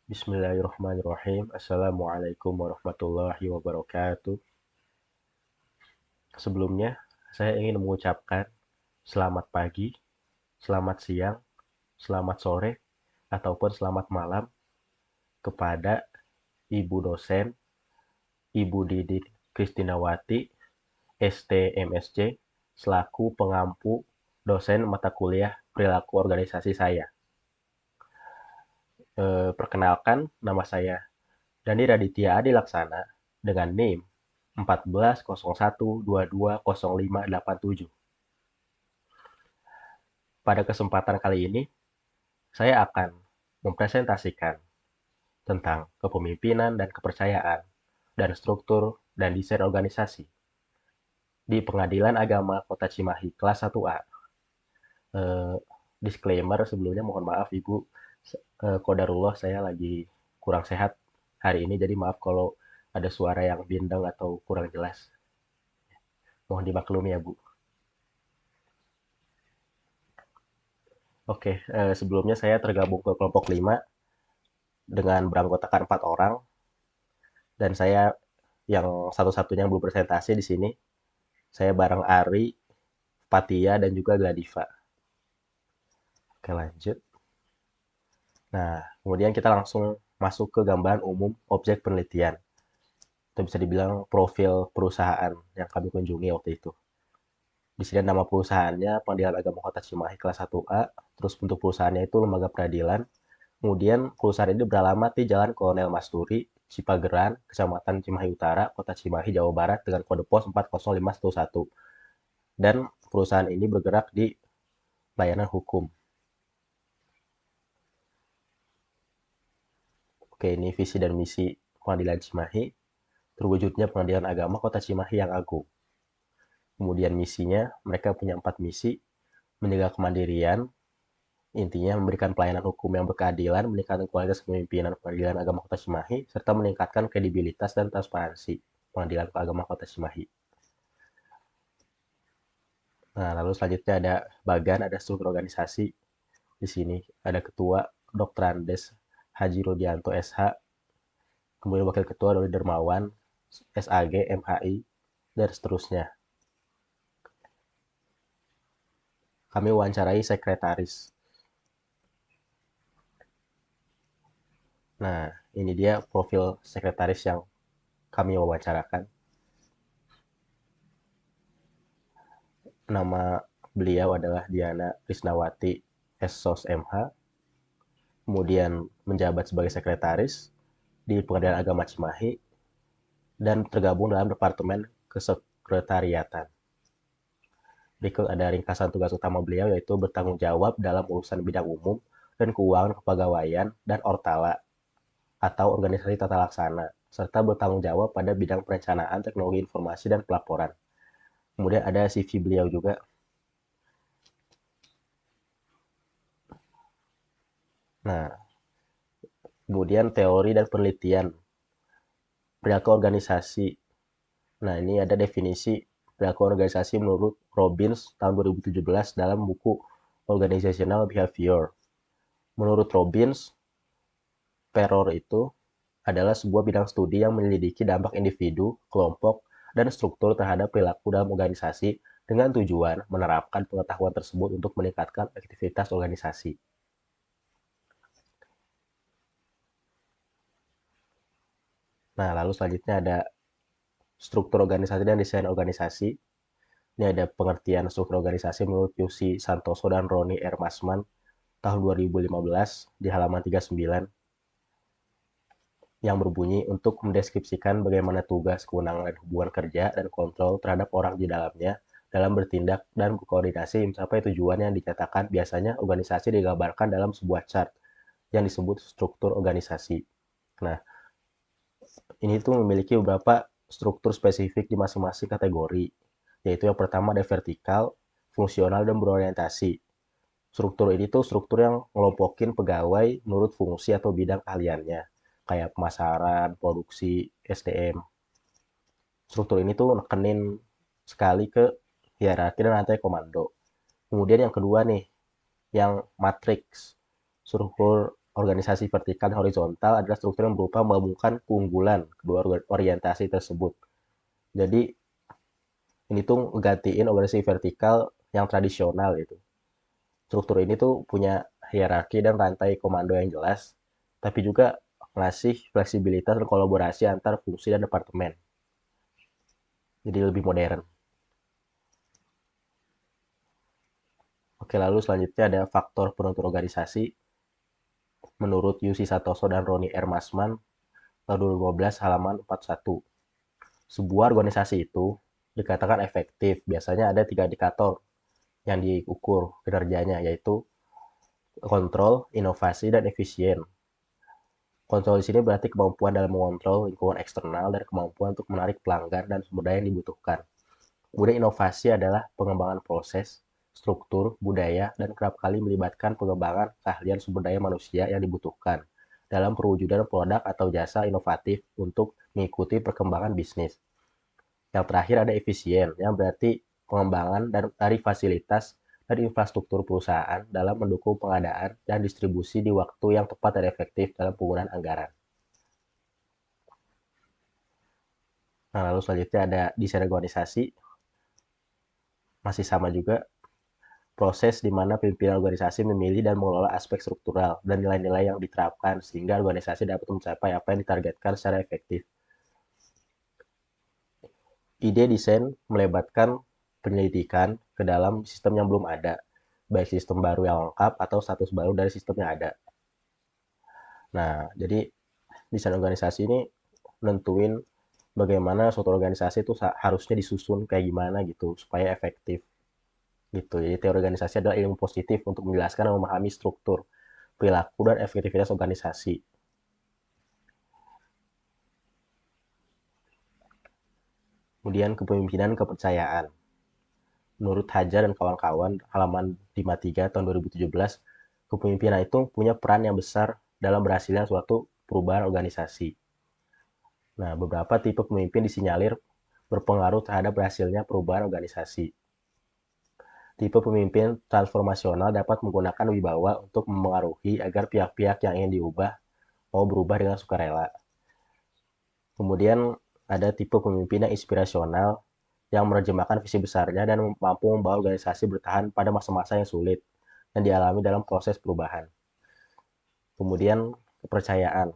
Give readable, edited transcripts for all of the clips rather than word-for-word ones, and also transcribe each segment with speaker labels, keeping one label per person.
Speaker 1: Bismillahirrahmanirrahim. Assalamualaikum warahmatullahi wabarakatuh. Sebelumnya, saya ingin mengucapkan selamat pagi, selamat siang, selamat sore, ataupun selamat malam kepada Ibu dosen, Ibu Didit Kristinawati, ST MSc, selaku pengampu dosen mata kuliah perilaku organisasi saya. Perkenalkan, nama saya Dani Raditya Adi Laksana dengan NIM 1401220587. Pada kesempatan kali ini, saya akan mempresentasikan tentang kepemimpinan dan kepercayaan dan struktur dan desain organisasi di Pengadilan Agama Kota Cimahi kelas 1A. Eh, Disclaimer sebelumnya, mohon maaf Ibu, qadarullah saya lagi kurang sehat hari ini, jadi maaf kalau ada suara yang bindeng atau kurang jelas. Mohon dimaklumi ya Bu. Oke, sebelumnya saya tergabung ke kelompok 5 dengan beranggotakan 4 orang, dan saya yang satu-satunya yang belum presentasi di sini. Saya bareng Ari, Fatia, dan juga Gladiva. Oke, lanjut. Nah, kemudian kita langsung masuk ke gambaran umum objek penelitian. Itu bisa dibilang profil perusahaan yang kami kunjungi waktu itu. Di sini nama perusahaannya Pengadilan Agama Kota Cimahi kelas 1A, terus bentuk perusahaannya itu lembaga peradilan. Kemudian perusahaan ini beralamat di Jalan Kolonel Masturi, Cipageran, Kecamatan Cimahi Utara, Kota Cimahi, Jawa Barat dengan kode pos 40511. Dan perusahaan ini bergerak di layanan hukum. Oke, ini visi dan misi Pengadilan Cimahi. Terwujudnya Pengadilan Agama Kota Cimahi yang agung. Kemudian misinya, mereka punya 4 misi: menjaga kemandirian, intinya memberikan pelayanan hukum yang berkeadilan, meningkatkan kualitas kepemimpinan Pengadilan Agama Kota Cimahi, serta meningkatkan kredibilitas dan transparansi Pengadilan Agama Kota Cimahi. Nah, lalu selanjutnya ada bagan, ada struktur organisasi. Di sini ada ketua Dr. Andes Haji Rudianto SH, kemudian wakil ketua Dodi Dermawan SAG MHI, dan seterusnya. Kami wawancarai sekretaris. Nah, ini dia profil sekretaris yang kami wawancarakan. Nama beliau adalah Diana Krisnawati SSOS MH, kemudian menjabat sebagai sekretaris di Pengadilan Agama Cimahi, dan tergabung dalam Departemen Kesekretariatan. Berikut ada ringkasan tugas utama beliau, yaitu bertanggung jawab dalam urusan bidang umum dan keuangan kepegawaian dan Ortala atau organisasi tata laksana, serta bertanggung jawab pada bidang perencanaan, teknologi informasi, dan pelaporan. Kemudian ada CV beliau juga. Nah, kemudian teori dan penelitian perilaku organisasi. Nah, ini ada definisi perilaku organisasi menurut Robbins tahun 2017 dalam buku Organizational Behavior. Menurut Robbins, teror itu adalah sebuah bidang studi yang menyelidiki dampak individu, kelompok, dan struktur terhadap perilaku dalam organisasi dengan tujuan menerapkan pengetahuan tersebut untuk meningkatkan aktivitas organisasi. Nah, lalu selanjutnya ada struktur organisasi dan desain organisasi. Ini ada pengertian struktur organisasi menurut Yusi Santoso dan Roni R. Masman tahun 2015 di halaman 39, yang berbunyi untuk mendeskripsikan bagaimana tugas, kewenangan, dan hubungan kerja dan kontrol terhadap orang di dalamnya dalam bertindak dan berkoordinasi mencapai tujuan yang dinyatakan. Biasanya organisasi digambarkan dalam sebuah chart yang disebut struktur organisasi. Nah, ini tuh memiliki beberapa struktur spesifik di masing-masing kategori, yaitu yang pertama ada vertikal, fungsional, dan berorientasi. Struktur ini tuh struktur yang ngelompokin pegawai menurut fungsi atau bidang keahliannya, kayak pemasaran, produksi, SDM. Struktur ini tuh nekenin sekali ke hierarki dan rantai komando. Kemudian yang kedua nih, yang matriks. Struktur organisasi vertikal dan horizontal adalah struktur yang berupa menggabungkan keunggulan kedua orientasi tersebut. Jadi ini tuh ngegantiin organisasi vertikal yang tradisional gitu. Struktur ini tuh punya hierarki dan rantai komando yang jelas, tapi juga ngasih fleksibilitas dan kolaborasi antar fungsi dan departemen. Jadi lebih modern. Oke, lalu selanjutnya ada faktor penentu organisasi. Menurut Yusi Satoso dan Roni R. Masman, tahun 2015 halaman 41. Sebuah organisasi itu dikatakan efektif. Biasanya ada 3 indikator yang diukur kinerjanya, yaitu kontrol, inovasi, dan efisien. Kontrol di sini berarti kemampuan dalam mengontrol lingkungan eksternal dan kemampuan untuk menarik pelanggan dan sumber daya yang dibutuhkan. Kemudian inovasi adalah pengembangan proses, struktur, budaya, dan kerap kali melibatkan pengembangan keahlian sumber daya manusia yang dibutuhkan dalam perwujudan produk atau jasa inovatif untuk mengikuti perkembangan bisnis. Yang terakhir ada efisien, yang berarti pengembangan dari fasilitas dan infrastruktur perusahaan dalam mendukung pengadaan dan distribusi di waktu yang tepat dan efektif dalam penggunaan anggaran. Nah, lalu selanjutnya ada desain organisasi. Masih sama juga, proses di mana pimpinan organisasi memilih dan mengelola aspek struktural dan nilai-nilai yang diterapkan sehingga organisasi dapat mencapai apa yang ditargetkan secara efektif. Ide desain melebatkan penyelidikan ke dalam sistem yang belum ada, baik sistem baru yang lengkap atau status baru dari sistem yang ada. Nah, jadi desain organisasi ini nentuin bagaimana suatu organisasi itu harusnya disusun kayak gimana gitu supaya efektif gitu. Jadi teori organisasi adalah ilmu positif untuk menjelaskan dan memahami struktur, perilaku, dan efektivitas organisasi. Kemudian kepemimpinan kepercayaan. Menurut Hajar dan kawan-kawan, halaman 53 tahun 2017, kepemimpinan itu punya peran yang besar dalam berhasilnya suatu perubahan organisasi. Nah, beberapa tipe pemimpin disinyalir berpengaruh terhadap berhasilnya perubahan organisasi. Tipe pemimpin transformasional dapat menggunakan wibawa untuk memengaruhi agar pihak-pihak yang ingin diubah mau berubah dengan sukarela. Kemudian ada tipe pemimpin yang inspirasional yang menerjemahkan visi besarnya dan mampu membawa organisasi bertahan pada masa-masa yang sulit yang dialami dalam proses perubahan. Kemudian kepercayaan.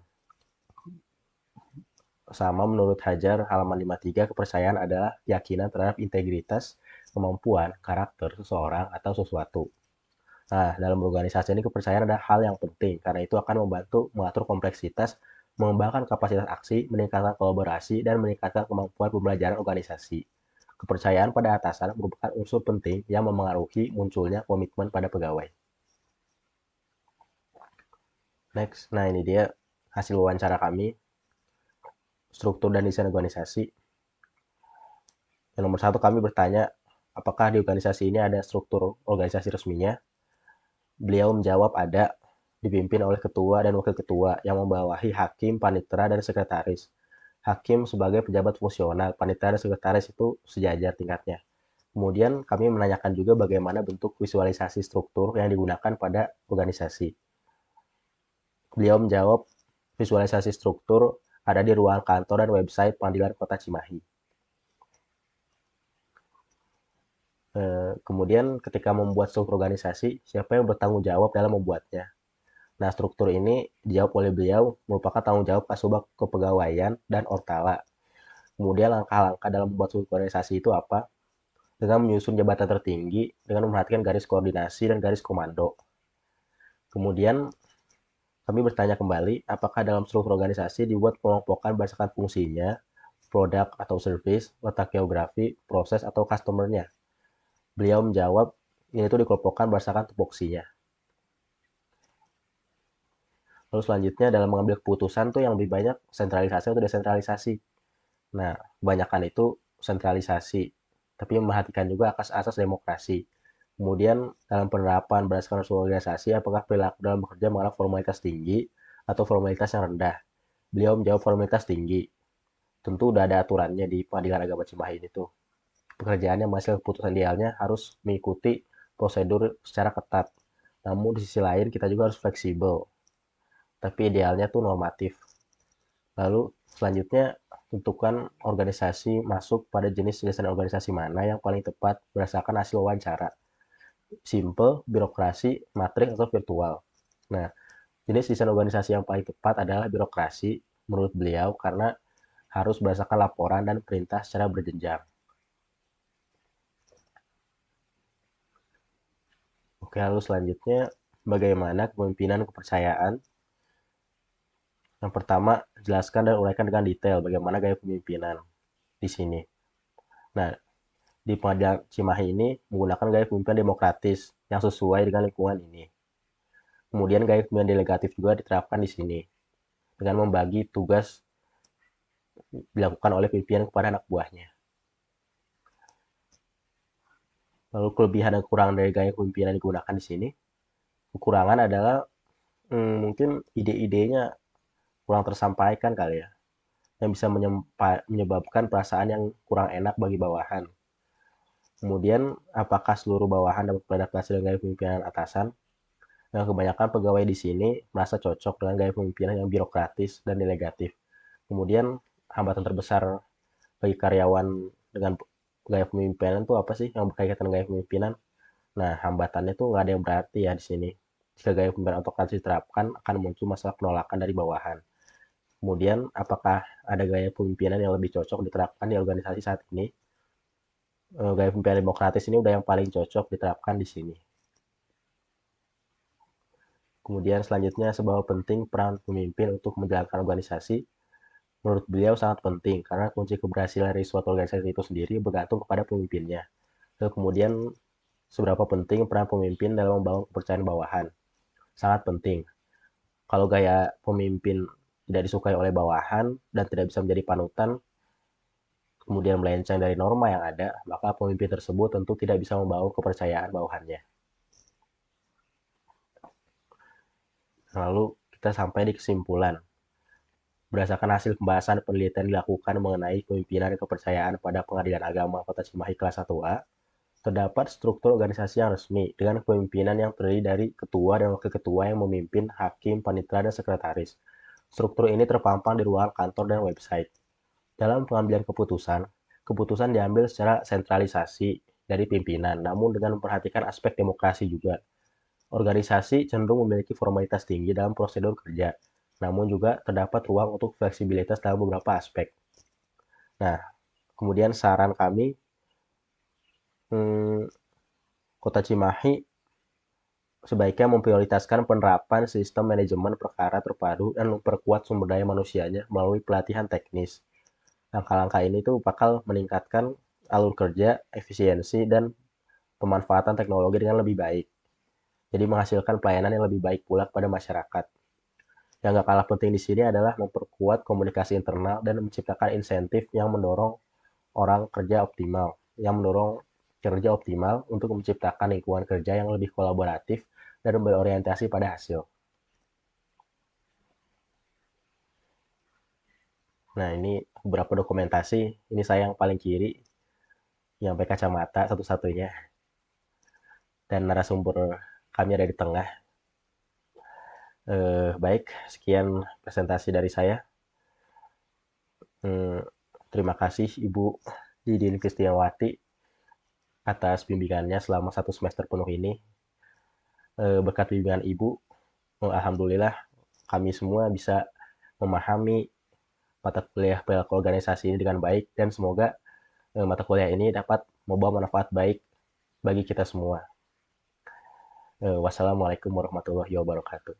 Speaker 1: Sama menurut Hajar halaman 53, kepercayaan adalah keyakinan terhadap integritas, kemampuan, karakter seseorang atau sesuatu. Nah, dalam organisasi ini kepercayaan adalah hal yang penting karena itu akan membantu mengatur kompleksitas, mengembangkan kapasitas aksi, meningkatkan kolaborasi, dan meningkatkan kemampuan pembelajaran organisasi. Kepercayaan pada atasan merupakan unsur penting yang memengaruhi munculnya komitmen pada pegawai. Next, nah ini dia hasil wawancara kami, struktur dan desain organisasi. Yang nomor satu, kami bertanya, apakah di organisasi ini ada struktur organisasi resminya? Beliau menjawab ada, dipimpin oleh ketua dan wakil ketua yang membawahi hakim, panitera, dan sekretaris. Hakim sebagai pejabat fungsional, panitera dan sekretaris itu sejajar tingkatnya. Kemudian kami menanyakan juga bagaimana bentuk visualisasi struktur yang digunakan pada organisasi. Beliau menjawab, visualisasi struktur ada di ruang kantor dan website Pengadilan Kota Cimahi. Kemudian ketika membuat struktur organisasi, siapa yang bertanggung jawab dalam membuatnya? Nah, struktur ini dijawab oleh beliau merupakan tanggung jawab Kasubag Kepegawaian dan Ortala. Kemudian langkah-langkah dalam membuat struktur organisasi itu apa? Dengan menyusun jabatan tertinggi, dengan memperhatikan garis koordinasi dan garis komando. Kemudian kami bertanya kembali, apakah dalam struktur organisasi dibuat pengelompokan berdasarkan fungsinya, produk atau service, letak geografi, proses atau customer-nya? Beliau menjawab, ini itu dikelompokkan berdasarkan tupoksinya. Lalu selanjutnya dalam mengambil keputusan tuh yang lebih banyak sentralisasi atau desentralisasi. Nah, kebanyakan itu sentralisasi, tapi memperhatikan juga asas-asas demokrasi. Kemudian dalam penerapan berdasarkan organisasi, apakah perilaku dalam bekerja mengalami formalitas tinggi atau formalitas yang rendah? Beliau menjawab formalitas tinggi. Tentu udah ada aturannya di Pengadilan Agama Cimahi ini tuh. Pekerjaan yang menghasilkan keputusan idealnya harus mengikuti prosedur secara ketat. Namun di sisi lain kita juga harus fleksibel. tapi idealnya tuh normatif. Lalu selanjutnya tentukan organisasi masuk pada jenis desain organisasi mana yang paling tepat berdasarkan hasil wawancara. Simple, birokrasi, matrik, atau virtual. Nah, jenis desain organisasi yang paling tepat adalah birokrasi menurut beliau karena harus berdasarkan laporan dan perintah secara berjenjang. Oke, lalu selanjutnya bagaimana kepemimpinan kepercayaan. Yang pertama, jelaskan dan uraikan dengan detail bagaimana gaya kepemimpinan di sini. Nah, di Pengadilan Cimahi ini menggunakan gaya kepemimpinan demokratis yang sesuai dengan lingkungan ini. Kemudian gaya kepemimpinan delegatif juga diterapkan di sini dengan membagi tugas dilakukan oleh pimpinan kepada anak buahnya. Lalu kelebihan dan kekurangan dari gaya kepemimpinan digunakan di sini. Kekurangan adalah mungkin ide-idenya kurang tersampaikan kali ya, yang bisa menyebabkan perasaan yang kurang enak bagi bawahan. Kemudian, apakah seluruh bawahan dapat beradaptasi dengan gaya kepemimpinan atasan? Nah, kebanyakan pegawai di sini merasa cocok dengan gaya kepemimpinan yang birokratis dan delegatif. Kemudian, hambatan terbesar bagi karyawan dengan gaya kepemimpinan itu apa sih yang berkaitan dengan gaya kepemimpinan? Nah, hambatannya tuh nggak ada yang berarti ya di sini. Jika gaya kepemimpinan otokratis diterapkan, akan muncul masalah penolakan dari bawahan. Kemudian, apakah ada gaya kepemimpinan yang lebih cocok diterapkan di organisasi saat ini? Gaya kepemimpinan demokratis ini udah yang paling cocok diterapkan di sini. Kemudian selanjutnya, seberapa penting peran pemimpin untuk menjalankan organisasi? Menurut beliau sangat penting, karena kunci keberhasilan dari suatu organisasi itu sendiri bergantung kepada pemimpinnya. Lalu kemudian, seberapa penting peran pemimpin dalam membangun kepercayaan bawahan? Sangat penting. Kalau gaya pemimpin tidak disukai oleh bawahan dan tidak bisa menjadi panutan, kemudian melenceng dari norma yang ada, maka pemimpin tersebut tentu tidak bisa membangun kepercayaan bawahannya. Lalu kita sampai di kesimpulan. Berdasarkan hasil pembahasan penelitian dilakukan mengenai kepemimpinan dan kepercayaan pada Pengadilan Agama Kota Cimahi kelas 1A, terdapat struktur organisasi yang resmi dengan kepemimpinan yang terdiri dari ketua dan wakil ketua yang memimpin, hakim, panitera, dan sekretaris. Struktur ini terpampang di ruang kantor dan website. Dalam pengambilan keputusan, keputusan diambil secara sentralisasi dari pimpinan, namun dengan memperhatikan aspek demokrasi juga. Organisasi cenderung memiliki formalitas tinggi dalam prosedur kerja, namun juga terdapat ruang untuk fleksibilitas dalam beberapa aspek. Nah, kemudian saran kami, Kota Cimahi sebaiknya memprioritaskan penerapan sistem manajemen perkara terpadu dan memperkuat sumber daya manusianya melalui pelatihan teknis. Langkah-langkah ini tuh bakal meningkatkan alur kerja, efisiensi, dan pemanfaatan teknologi dengan lebih baik. Jadi menghasilkan pelayanan yang lebih baik pula kepada masyarakat. Yang gak kalah penting di sini adalah memperkuat komunikasi internal dan menciptakan insentif yang mendorong orang kerja optimal, yang mendorong kerja optimal untuk menciptakan lingkungan kerja yang lebih kolaboratif dan berorientasi pada hasil. Nah, ini beberapa dokumentasi. Ini saya yang paling kiri, yang pakai kacamata satu-satunya. Dan narasumber kami ada di tengah. Baik, sekian presentasi dari saya. Terima kasih Ibu Didin Kristiawati atas bimbingannya selama 1 semester penuh ini. Berkat bimbingan Ibu, alhamdulillah kami semua bisa memahami mata kuliah PLK organisasi ini dengan baik dan semoga mata kuliah ini dapat membawa manfaat baik bagi kita semua. Wassalamualaikum warahmatullahi wabarakatuh.